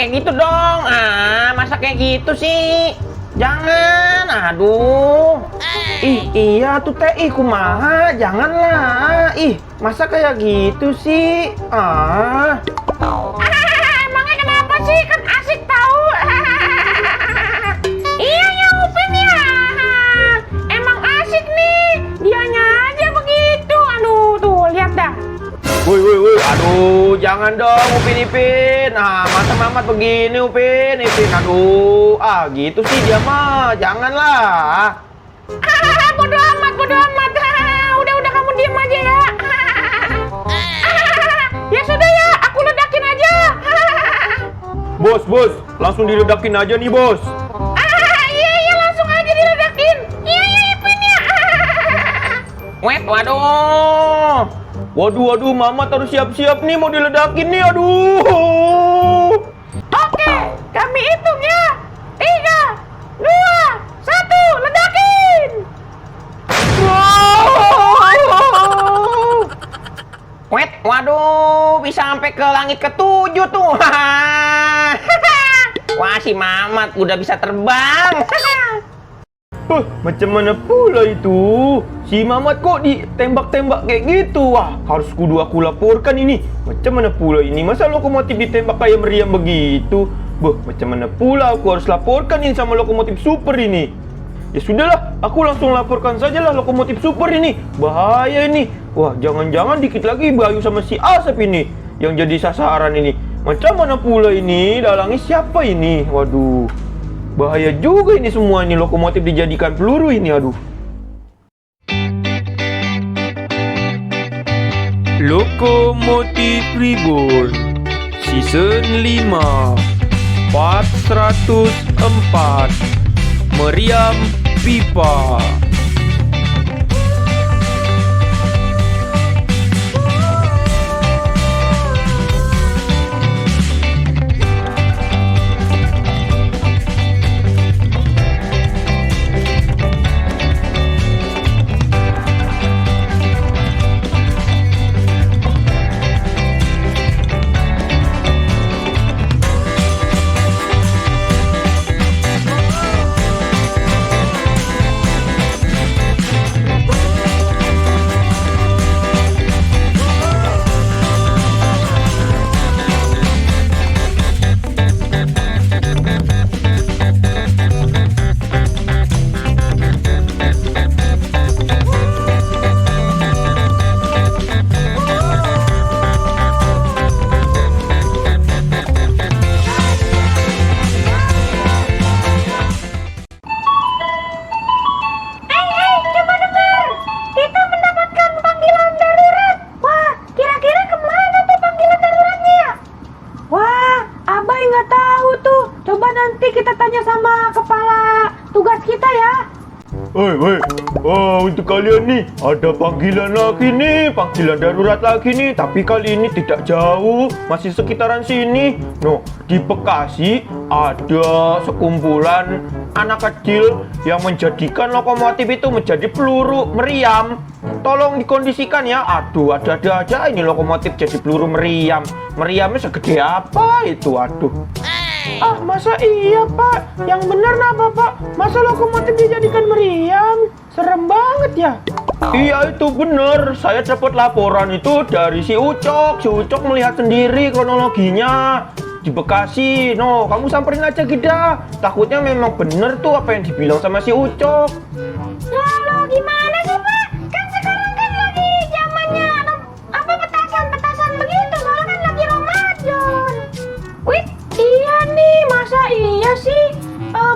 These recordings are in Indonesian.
kayak gitu dong. Masa kayak gitu sih? Jangan, aduh. Iya tuh teh, kumaha, janganlah. Masa kayak gitu sih? Emangnya kenapa sih? Kan asik tahu. Iya ya Upin ya. Emang asik nih. Dianya aja begitu. Aduh, tuh lihat dah. Woi, aduh, jangan dong Upin Ipin. Masa Mamat begini Upin Ipin, aduh. Gitu sih dia mah, janganlah. Bodo amat. Udah kamu diem aja ya. Ya sudah ya, aku ledakin aja. Bos, langsung diledakin aja nih bos. Iya, langsung aja diledakin. Iya, Ipin ya. Waduh, Mamat harus siap-siap nih mau diledakin nih, aduh. Oke, kami hitung ya. 3, 2, 1, ledakin. Waduh, bisa sampai ke langit ke-7 tuh. Wah, si Mamat udah bisa terbang. Macam mana pula itu? Si Mamat kok ditembak-tembak kayak gitu? Wah, harus kudu aku laporkan ini. Macam mana pula ini? Masa lokomotif ditembak kayak meriam begitu? Macam mana pula aku harus laporkan ini sama lokomotif super ini? Ya sudahlah, aku langsung laporkan sajalah lokomotif super ini. Bahaya ini. Wah, jangan-jangan dikit lagi Bayu sama si Asep ini yang jadi sasaran ini. Macam mana pula ini? Dalangnya siapa ini? Waduh, bahaya juga ini semua ini, lokomotif dijadikan peluru ini, aduh. Lokomotif Reborn Season 5 Part 104 Meriam Pipa. Untuk kalian nih ada panggilan lagi nih, panggilan darurat lagi nih. Tapi kali ini tidak jauh, masih sekitaran sini. Di Bekasi ada sekumpulan anak kecil yang menjadikan lokomotif itu menjadi peluru meriam. Tolong dikondisikan ya. Aduh, ada-ada aja ini lokomotif jadi peluru meriam. Meriamnya segede apa itu? Aduh. Masa iya Pak? Yang benar apa Pak? Masa lokomotif dijadikan meriam? Serem banget ya. Iya itu benar. Saya dapat laporan itu dari si Ucok. Si Ucok melihat sendiri kronologinya di Bekasi. Kamu samperin aja Gida. Takutnya memang benar tuh apa yang dibilang sama si Ucok. Lalu gimana sih Pak? Kan sekarang kan lagi zamannya petasan begitu. Soalnya kan lagi Ramadan. Wih, iya nih. Masa iya sih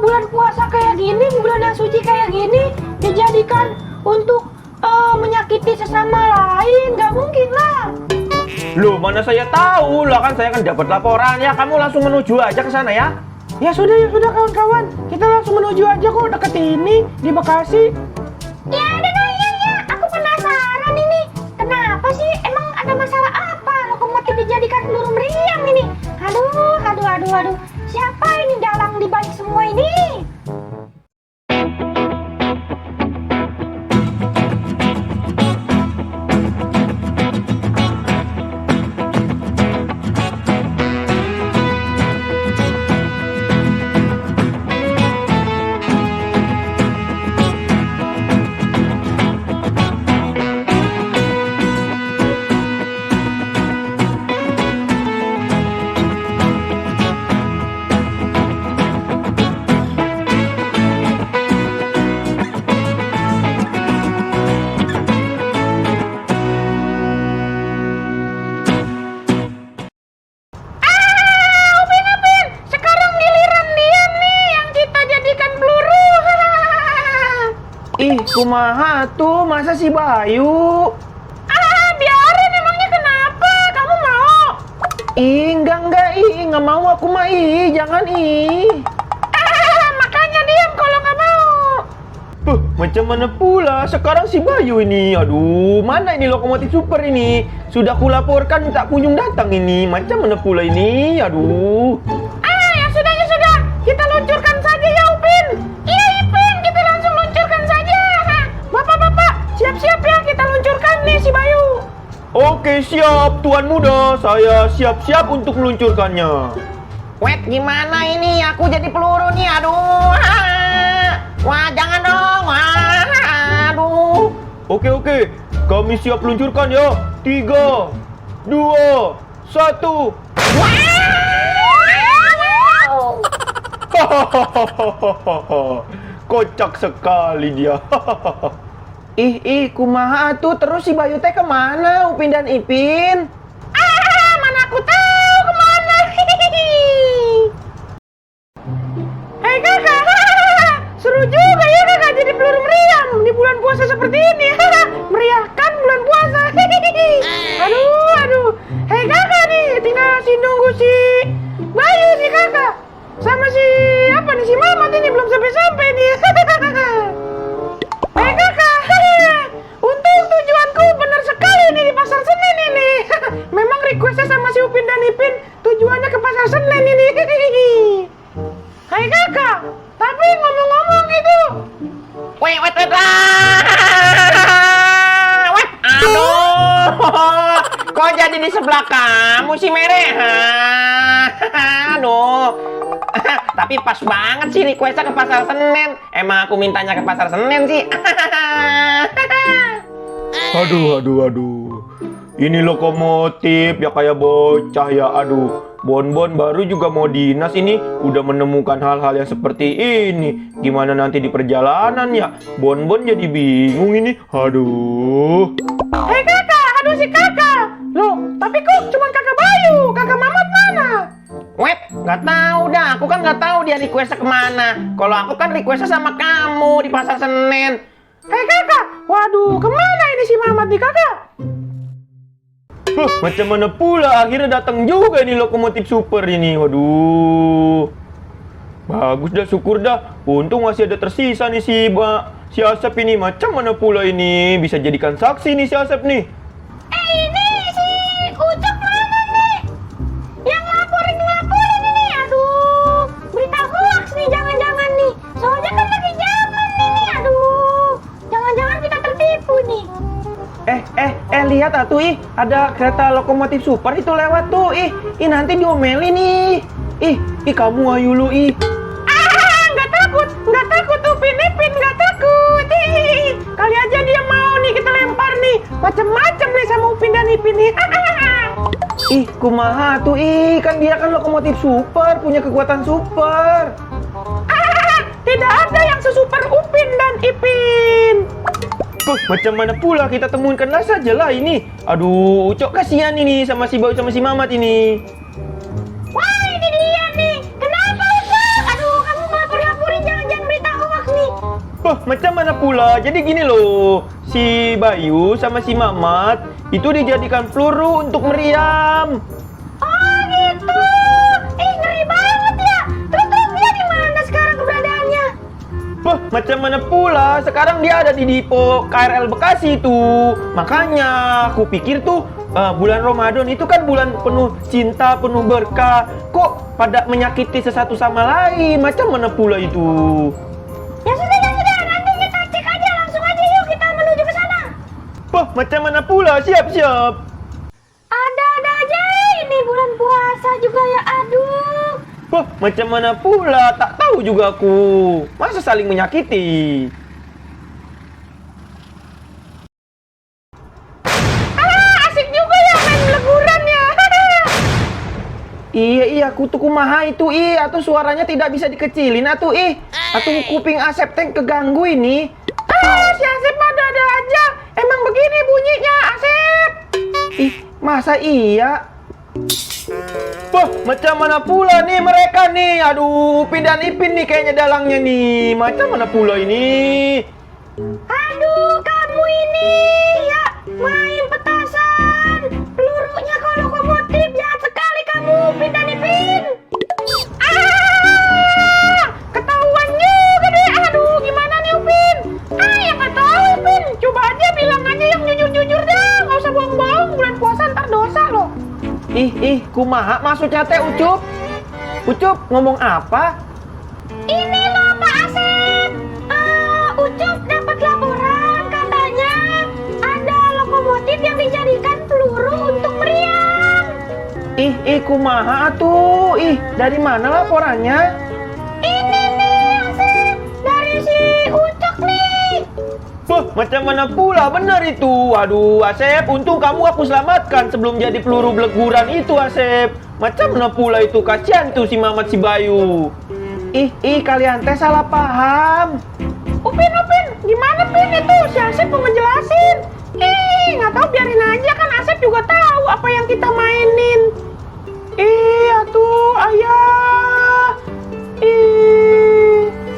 bulan puasa kayak gini, bulan yang suci kayak gini dijadikan untuk menyakiti sesama lain? Gak mungkin lah. Loh, mana saya tahu lah, kan saya kan dapat laporan ya. Kamu langsung menuju aja ke sana ya. Ya sudah kawan-kawan, kita langsung menuju aja kok, deket ini di Bekasi. Ya udah ya, aku penasaran ini. Kenapa sih? Emang ada masalah apa lokomotif dijadikan peluru meriam ini? Aduh. Siapa ini dalang di balik semua ini? kumaha tuh, masa si Bayu? Biarin, emangnya kenapa? Kamu mau? Enggak mau aku mah, jangan Makanya diam kalau nggak mau. Macam mana pula sekarang si Bayu ini? Aduh, mana ini lokomotif super ini? Sudah kulaporkan tak kunjung datang ini. Macam mana pula ini? Aduh. Ya sudah. Kita luncurkan saja ya, Upin. Iya, Ipin, kita langsung luncurkan saja. Bapak-bapak, siap-siap ya, kita luncurkan nih si Bayu. Oke, siap Tuan Muda. Saya siap-siap untuk meluncurkannya. Wait, gimana ini? Aku jadi peluru nih, aduh. Wah, jangan dong. Wah, aduh. Oke. Kami siap luncurkan ya. 3, 2, 1. Kocak sekali dia. Kumaha tuh, terus si Bayu teh kemana, Upin dan Ipin? Mana aku tahu kemana. Hei kakak, seru juga ya kakak jadi peluru meriam di bulan puasa seperti ini. Meriahkan bulan puasa. Aduh. Hei kakak nih, tinggal nunggu si Bayu nih kakak. Sama si si Mamat ini belum sampai nih. Hei kakak, untung tujuanku benar sekali nih di Pasar Senen ini. Memang requestnya sama si Upin dan Ipin tujuannya ke Pasar Senen ini. Hai kakak, tapi ngomong-ngomong itu. Wait. Aduh. Kok jadi di sebelah kamu sih, Mere? Aduh. Tapi pas banget sih requestnya ke Pasar Senen. Emang aku mintanya ke Pasar Senen sih. Aduh. Ini lokomotif ya kayak bocah ya. Aduh. Bon baru juga mau dinas ini udah menemukan hal-hal yang seperti ini. Gimana nanti di perjalanan ya? Bon jadi bingung ini. Aduh. Hei kakak, aduh si kakak. Loh, tapi kok cuma kakak Bayu, kakak Mamat mana? Wait, nggak tahu dah. Aku kan nggak tahu dia requestnya kemana. Kalau aku kan requestnya sama kamu di Pasar Senen. Hei kakak, waduh kemana ini si Mamat nih kakak? Macam mana pula akhirnya datang juga ini lokomotif super ini. Waduh. Bagus dah, syukur dah. Untung masih ada tersisa nih si Asep ini. Macam mana pula ini bisa jadikan saksi nih si Asep nih. Ini si Ucok mana nih? Yang laporin ini. Aduh, berita hoax nih jangan-jangan nih. Soalnya kan lagi zaman nih. Aduh, jangan-jangan kita tertipu nih. Lihat atuh ada kereta lokomotif super itu lewat tuh. Nanti diomelin nih. Kamu ayu lu Nggak takut Upin Ipin, nggak takut. Kali aja dia mau nih kita lempar nih. Macem-macem nih sama Upin dan Ipin nih. Kumaha tuh kan dia kan lokomotif super, punya kekuatan super. Tidak ada yang sesuper Upin dan Ipin. Macam mana pula kita temukanlah saja lah ini. Aduh, Ucok kasihan ini sama si Bayu sama si Mamat ini. Wah, ini dia nih. Kenapa Ucok? Aduh, kamu ngelapor-laporin jangan-jangan berita hoax nih. Macam mana pula? Jadi gini loh, si Bayu sama si Mamat itu dijadikan peluru untuk meriam. Oh gitu. Ngeri banget ya. Terus dia di mana sekarang keberadaannya? Macam mana pula? Sekarang dia ada di depo KRL Bekasi tuh. Makanya aku pikir tuh bulan Ramadan itu kan bulan penuh cinta, penuh berkah. Kok pada menyakiti sesatu sama lain? Macam mana pula itu? Ya sudah. Nanti kita cek aja. Langsung aja yuk kita menuju ke sana. Macam mana pula? Siap. Ada-ada aja ini bulan puasa juga ya. Aduh. Macam mana pula? Tak tahu juga aku. Masa saling menyakiti? Asik juga ya main leguran ya. Iya, aku tuh kumaha itu, atau suaranya tidak bisa dikecilin, atau kuping Asep teng keganggu ini. Si Asep ada aja. Emang begini bunyinya Asep. Masa iya? Macam mana pula nih mereka nih? Aduh, Upin dan Ipin nih kayaknya dalangnya nih. Macam mana pula ini? Aduh, kamu ini ya main petasan. Pelurunya kok lokomotif, jahat sekali kamu, Upin dan Ipin. Ketahuan juga deh. Aduh, gimana nih Upin? Ya nggak tahu Upin. Coba aja bilang aja yang jujur-jujur dah. Nggak usah bohong-bohong. Bulan puasa ntar dosa loh. Kumaha maksudnya teh Ucup? Ucup ngomong apa? Ini loh Pak Asep. Ucup dapat laporan katanya ada lokomotif yang dijadikan peluru untuk meriam. Kumaha tuh? Dari mana laporannya? Ini nih Asep, dari si Ucok nih. Wah, macam mana pula benar itu? Aduh, Asep, untung kamu aku selamatkan sebelum jadi peluru beleguran itu, Asep. Macam mana pula itu? Kasihan tuh si Mamat si Bayu. Kalian teh salah paham. Upin, gimana Pin itu? Si Asep mau ngejelasin. Nggak tahu, biarin aja, kan Asep juga tahu apa yang kita mainin. Tuh ayah.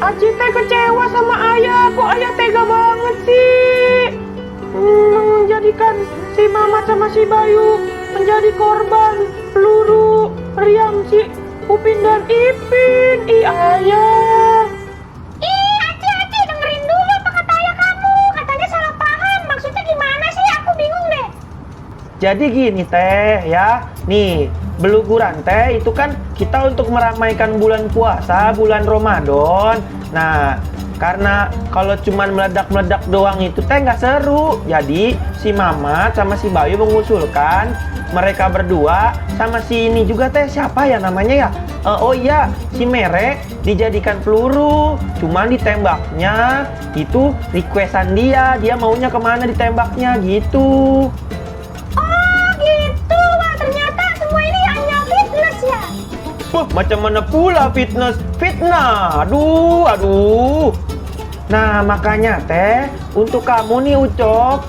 Aci teh kecewa sama ayah. Kok ayah tega banget sih? Menjadikan si Mamat sama si Bayu menjadi korban peluru meriam si Upin dan Ipin. Ayah. Aci, dengerin dulu apa kata ayah kamu. Katanya salah paham. Maksudnya gimana sih? Aku bingung deh. Jadi gini teh ya. Nih, beluguran teh itu kan kita untuk meramaikan bulan puasa, bulan Ramadan. Nah, karena kalau cuman meledak-meledak doang itu teh nggak seru. Jadi si Mamat sama si Bayu mengusulkan mereka berdua sama si ini juga teh, siapa ya namanya ya? Si Mere dijadikan peluru. Cuman ditembaknya itu requestan dia maunya kemana ditembaknya gitu. Wah, macam mana pula fitnah? Aduh. Nah, makanya teh untuk kamu nih Ucok,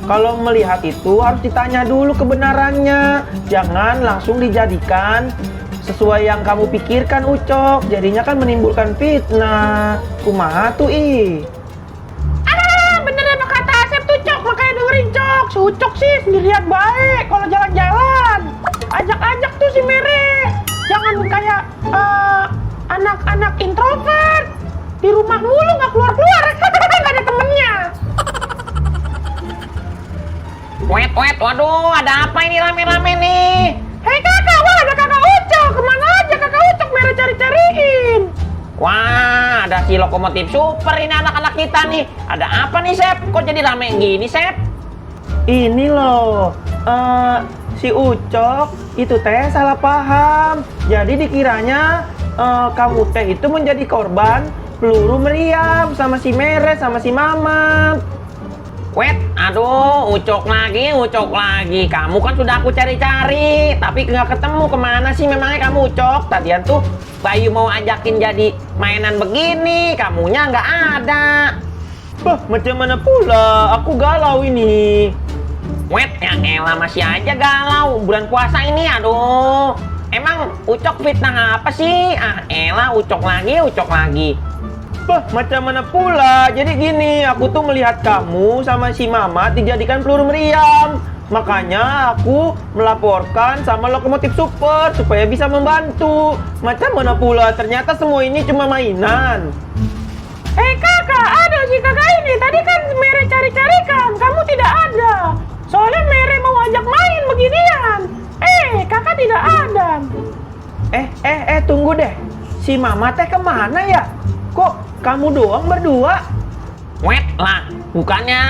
kalau melihat itu harus ditanya dulu kebenarannya. Jangan langsung dijadikan sesuai yang kamu pikirkan Ucok. Jadinya kan menimbulkan fitnah. Kumaha tuh Bener apa kata Asep tuh Cok, makanya dengerin Cok. Si Ucok sih sendirian baik kalau jalan-jalan. Ajak-ajak tuh si Mere. Jangan kayak anak-anak introvert. Di rumah mulu nggak keluar-keluar. Nggak ada temennya. Waduh, ada apa ini rame-rame nih? Hei kakak, wah ada kakak Ucok. Kemana aja kakak Ucok? Mere cari-cariin. Wah, ada si lokomotif super ini anak-anak kita nih. Ada apa nih, Sep? Kok jadi rame gini, Sep? Ini loh, si Ucok itu teh salah paham. Jadi dikiranya kamu teh itu menjadi korban peluru meriam sama si Mere sama si Mamat. Aduh, Ucok lagi. Kamu kan sudah aku cari-cari, tapi nggak ketemu. Kemana sih memangnya kamu Ucok? Tadian tuh Bayu mau ajakin jadi mainan begini, kamunya nggak ada. Wah, macam mana pula? Aku galau ini. Ya elah, masih aja galau. Bulan puasa ini, aduh. Emang Ucok fitnah apa sih? Elah, Ucok lagi. Wah, macam mana pula? Jadi gini, aku tuh melihat kamu sama si Mamat dijadikan peluru meriam. Makanya aku melaporkan sama lokomotif super supaya bisa membantu. Macam mana pula? Ternyata semua ini cuma mainan. Kakak, ada si kakak ini. Tadi kan Mere cari-carikan. Kamu tidak ada. Soalnya Mere mau ajak main beginian. Kakak tidak ada. Tunggu deh. Si Mamat teh kemana ya? Kok kamu doang berdua? Lah, bukannya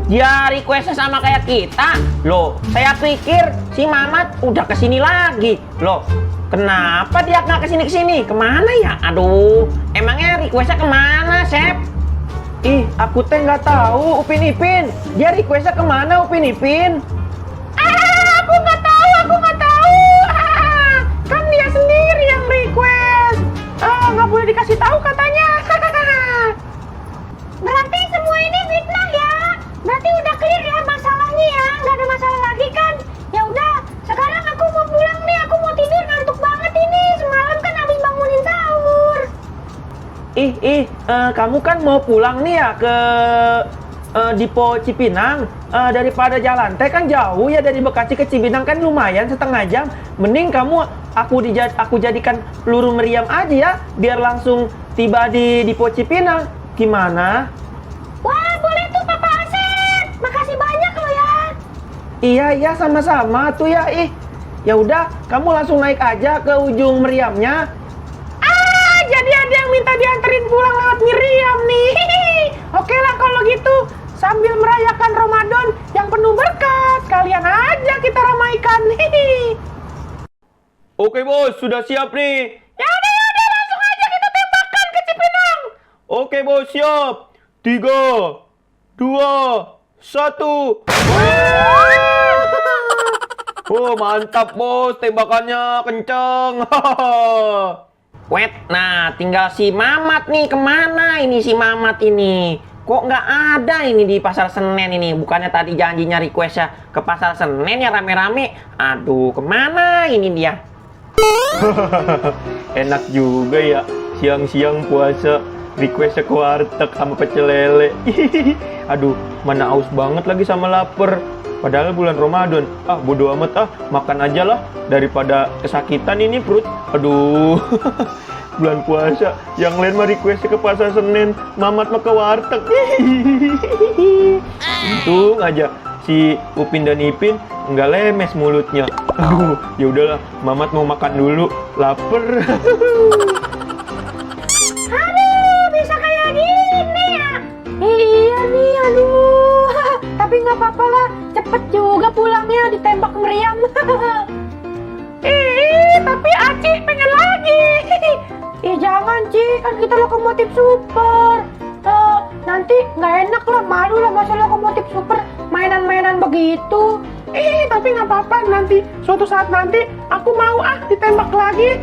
dia request sama kayak kita? Loh, saya pikir si Mamat udah kesini lagi. Loh, kenapa dia nggak kesini? Kemana ya? Aduh, emangnya requestnya kemana, Sep? Aku teh nggak tahu, Upin Ipin. Dia requestnya kemana, Upin Ipin? Aku nggak tahu. Kan dia sendiri yang request. Nggak boleh dikasih tahu katanya. Berarti semua ini fitnah ya. Berarti udah clear ya masalahnya ya. Nggak ada masalah lagi kan? Ya udah, sekarang aku mau pulang nih. Aku mau tidur, ngantuk banget ini. Semalam kan habis bangunin sahur. Kamu kan mau pulang nih ya ke Dipo Cipinang. Daripada jalan teh kan jauh ya, dari Bekasi ke Cipinang kan lumayan setengah jam. Mending aku jadikan peluru meriam aja ya, biar langsung tiba di Dipo Cipinang. Gimana? Wah, boleh tuh Papa Asep. Makasih banyak lo ya. Iya, sama-sama tuh ya. Ya udah, kamu langsung naik aja ke ujung meriamnya. Jadi ada yang minta dianterin pulang lewat meriam nih. Oke lah kalau gitu. Sambil merayakan Ramadan yang penuh berkah, sekalian aja kita ramaikan. Oke bos, sudah siap nih. Ya udah, langsung aja kita tembakan ke Cipinang. Oke bos, siap. 3, 2, 1. Oh mantap bos, tembakannya kenceng. Wet, nah tinggal si Mamat nih. Kemana ini si Mamat ini? Kok nggak ada ini di Pasar Senen ini? Bukannya tadi janjinya request ya ke Pasar Senen ya rame-rame. Aduh, kemana ini dia? Enak juga ya, siang-siang puasa requestnya ke warteg sama pecel lele. Aduh, mana aus banget lagi sama lapar. Padahal bulan Ramadan. Bodo amat makan aja lah daripada kesakitan ini perut. Aduh. Bulan puasa, yang lain mah request ke Pasar Senen, Mamat mah ke warteg. Untung aja si Upin dan Ipin nggak lemes mulutnya. Aduh, ya udahlah, Mamat mau makan dulu, lapar. Aduh, bisa kayak gini ya. Iya nih, aduh. Tapi nggak apa-apa lah, cepet juga pulangnya ditembak meriam. Tapi Aci pengen lagi. Jangan Ci, kan kita lokomotif super. Nanti nggak enak lah, malu lah masa lokomotif super mainan-mainan begitu. Tapi nggak apa-apa, nanti suatu saat nanti aku mau ditembak lagi.